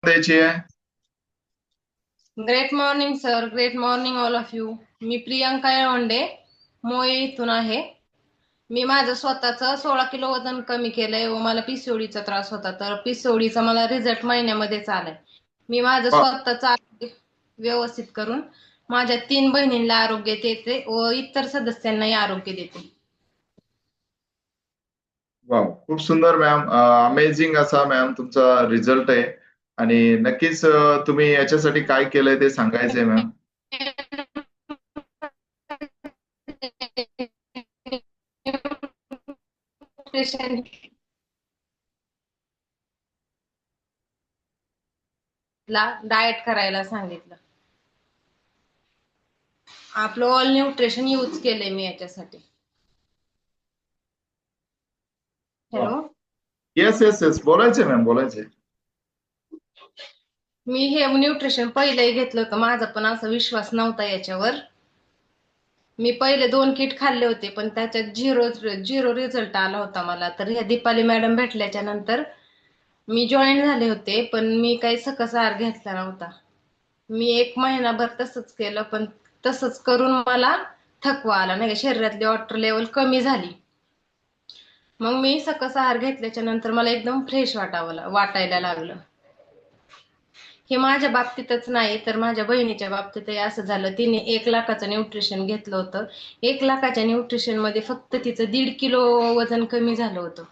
द्यायची आहे? Great morning sir, great morning all of you. मी प्रियंका येळवंडे, मोये इथून आहे. मी माझं स्वतःचं 16 किलो वजन कमी केलंय व मला पीसीओडीचा त्रास होता, तर पीसीओडीचा मला रिझल्ट महिन्यामध्येच आलाय. मी माझं वा- स्वतःचं आरोग्य व्यवस्थित करून माझ्या 3 बहिणींना आरोग्य देते व इतर सदस्यांनाही आरोग्य देते. वाव, खूप सुंदर मॅम. अमेझिंग असा मॅम तुमचा रिझल्ट आहे. आणि नक्कीच तुम्ही याच्यासाठी काय केलंय ते सांगायचंय मॅम. डाएट करायला सांगितलं. आपलं ऑल न्यूट्रिशन यूज केलंय मी याच्यासाठी. हॅलो. येस येस येस, बोलायचंय मॅम, बोलायचंय. मी हे न्यूट्रिशन पहिलंही घेतलं होतं, माझा पण असा विश्वास नव्हता याच्यावर. मी पहिले 2 किट खाल्ले होते, पण त्याच्यात झिरो झिरो रिझल्ट आला होता मला. तर ह्या दीपाली मॅडम भेटल्याच्या नंतर मी जॉईन झाले होते, पण मी काही सकस आहार घेतला नव्हता. मी 1 महिनाभर तसंच केलं, पण तसंच करून मला थकवा आला नाही का, शरीरातली वॉटर लेवल कमी झाली. मग मी सकस आहार घेतल्याच्या नंतर मला एकदम फ्रेश वाटायला लागलं. हे माझ्या बाबतीतच नाही, तर माझ्या बहिणीच्या बाबतीतही असं झालं. तिने 1 लाखाचं न्यूट्रिशन घेतलं होतं. 1 लाखाच्या न्यूट्रिशन मध्ये फक्त तिचं 1.5 किलो वजन कमी झालं होतं.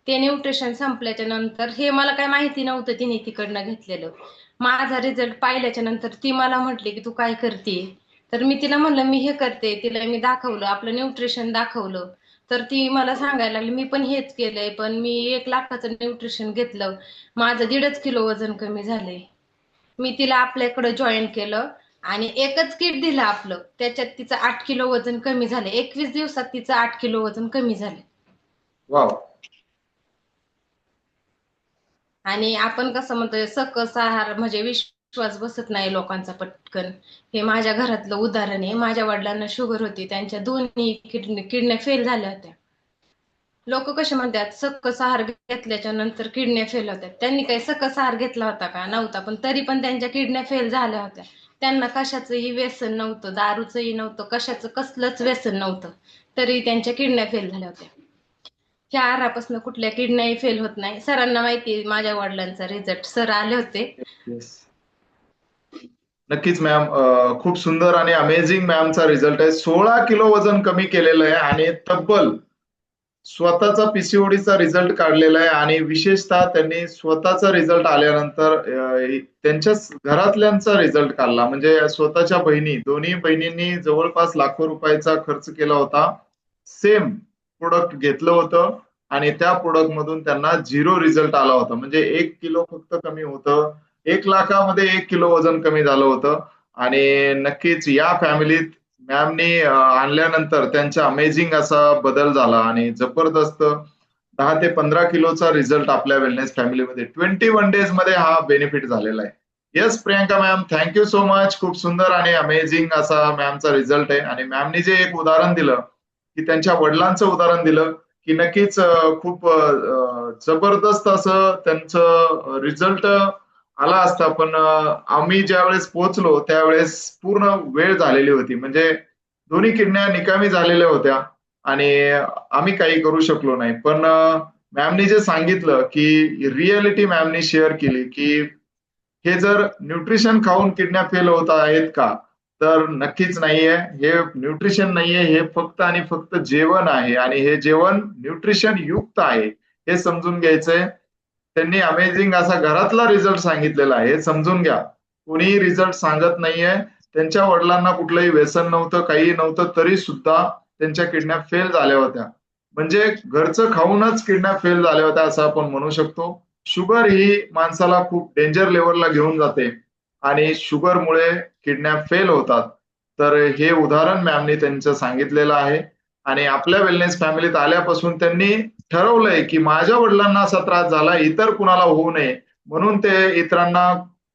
ते न्यूट्रिशन संपल्याच्या नंतर, हे मला काय माहिती नव्हतं तिने तिकडनं घेतलेलं. माझा रिझल्ट पाहिल्याच्या नंतर ती मला म्हटली की तू काय करते. तर मी तिला म्हणलं मी हे करते. तिला मी दाखवलं, आपलं न्यूट्रिशन दाखवलं. तर ती मला सांगायला लागली मी पण हेच केलंय, पण मी 1 लाखाचं न्यूट्रिशन घेतलं, माझं 1.5 किलो वजन कमी झालंय. मी तिला आपल्याकडे जॉईन केलं आणि एकच किट दिलं आपलं, त्याच्यात तिचं 8 किलो वजन कमी झालं. 21 दिवसात तिचं 8 किलो वजन कमी झालं. वाव. आणि आपण कसं म्हणतोय सकस आहार म्हणजे विश्वास बसत नाही लोकांचा पटकन. हे माझ्या घरातलं उदाहरण आहे. माझ्या वडिलांना शुगर होती, त्यांच्या दोन्ही किडन्या फेल झाल्या होत्या. लोक कसे म्हणतात सकस आहार घेतल्याच्या नंतर किडन्या फेल होतात. त्यांनी काही सकस आहार घेतला होता का? नव्हता, पण तरी पण त्यांच्या किडन्या फेल झाल्या होत्या. त्यांना कशाचंही व्यसन नव्हतं, दारूचंही नव्हतं, कशाचं कसलंच व्यसन नव्हतं, तरी त्यांच्या किडन्या फेल झाल्या होत्या. ह्या आहारापासून कुठल्या किडन्याही फेल होत नाही. सरांना माहिती आहे माझ्या वडिलांचा रिझल्ट, सर आले होते. येस, नक्कीच मॅम. खूप सुंदर आणि अमेझिंग मॅमचा रिझल्ट आहे. 16 किलो वजन कमी केलेलं आहे आणि तब्बल स्वतःचा पीसीओडीचा रिझल्ट काढलेला आहे. आणि विशेषतः त्यांनी स्वतःचा रिझल्ट आल्यानंतर त्यांच्याच घरातल्यांचा रिझल्ट काढला. म्हणजे स्वतःच्या बहिणी, दोन्ही बहिणींनी जवळपास लाखो रुपयाचा खर्च केला होता. सेम प्रोडक्ट घेतलं होतं आणि त्या प्रोडक्ट मधून त्यांना झिरो रिझल्ट आला होता. म्हणजे 1 किलो फक्त कमी होतं. 1 लाखामध्ये 1 किलो वजन कमी झालं होतं. आणि नक्कीच या फॅमिलीत मॅमनी आणल्यानंतर त्यांचा अमेझिंग असा बदल झाला आणि जबरदस्त 10 ते 15 किलोचा रिझल्ट आपल्या वेलनेस फॅमिलीमध्ये 21 डेज मध्ये हा बेनिफिट झालेला आहे. Yes Priyanka ma'am, thank you so much. खूप सुंदर आणि अमेझिंग असा मॅमचा रिझल्ट आहे. आणि मॅमनी जे एक उदाहरण दिलं, की त्यांच्या वडिलांचं उदाहरण दिलं, की नक्कीच खूप जबरदस्त असं त्यांचं रिझल्ट आला असता. पण आम्ही ज्यावेळेस पोहोचलो त्यावेळेस पूर्ण वेळ झालेली होती. म्हणजे दोन्ही किडन्या निकामी झालेल्या होत्या आणि आम्ही काही करू शकलो नाही. पण मॅमनी जे सांगितलं, की रिअलिटी मॅमनी शेअर केली, की हे जर न्यूट्रिशन खाऊन किडन्या फेल होत आहेत का? तर नक्कीच नाहीये. हे न्यूट्रिशन नाहीये, हे फक्त आणि फक्त जेवण आहे आणि हे जेवण न्यूट्रिशन युक्त आहे, हे समजून घ्यायचंय. त्यांनी अमेझिंग असा घरातला रिझल्ट सांगितलेला आहे, हे समजून घ्या. कोणीही रिझल्ट सांगत नाहीये. त्यांच्या वडिलांना कुठलंही व्यसन नव्हतं, काही नव्हतं, तरी सुद्धा त्यांच्या किडन्या फेल झाल्या होत्या. म्हणजे घरचं खाऊनच किडन्या फेल झाल्या होत्या असं आपण म्हणू शकतो. शुगर ही माणसाला खूप डेंजर लेवलला घेऊन जाते आणि शुगरमुळे किडन्या फेल होतात. तर हे उदाहरण मॅमनी त्यांचं सांगितलेलं आहे. आणि आपल्या वेलनेस फॅमिलीत आल्यापासून त्यांनी ठरवलंय, की माझ्या वडिलांना असा त्रास झाला, इतर कुणाला होऊ नये, म्हणून ते इतरांना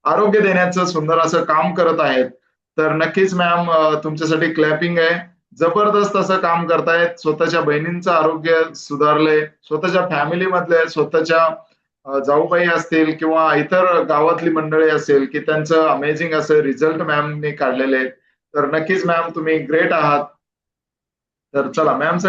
आरोग्य देण्याचं सुंदर असं काम करत आहेत. तर नक्कीच मॅम, तुमच्यासाठी क्लॅपिंग आहे. जबरदस्त असं काम करतायत. स्वतःच्या बहिणींचं आरोग्य सुधारलंय, स्वतःच्या फॅमिली मधले, स्वतःच्या जाऊबाई असतील किंवा इतर गावातली मंडळी असेल की त्यांचं अमेझिंग असं रिझल्ट मॅमने काढलेले आहेत. तर नक्कीच मॅम तुम्ही ग्रेट आहात. तर चला मॅम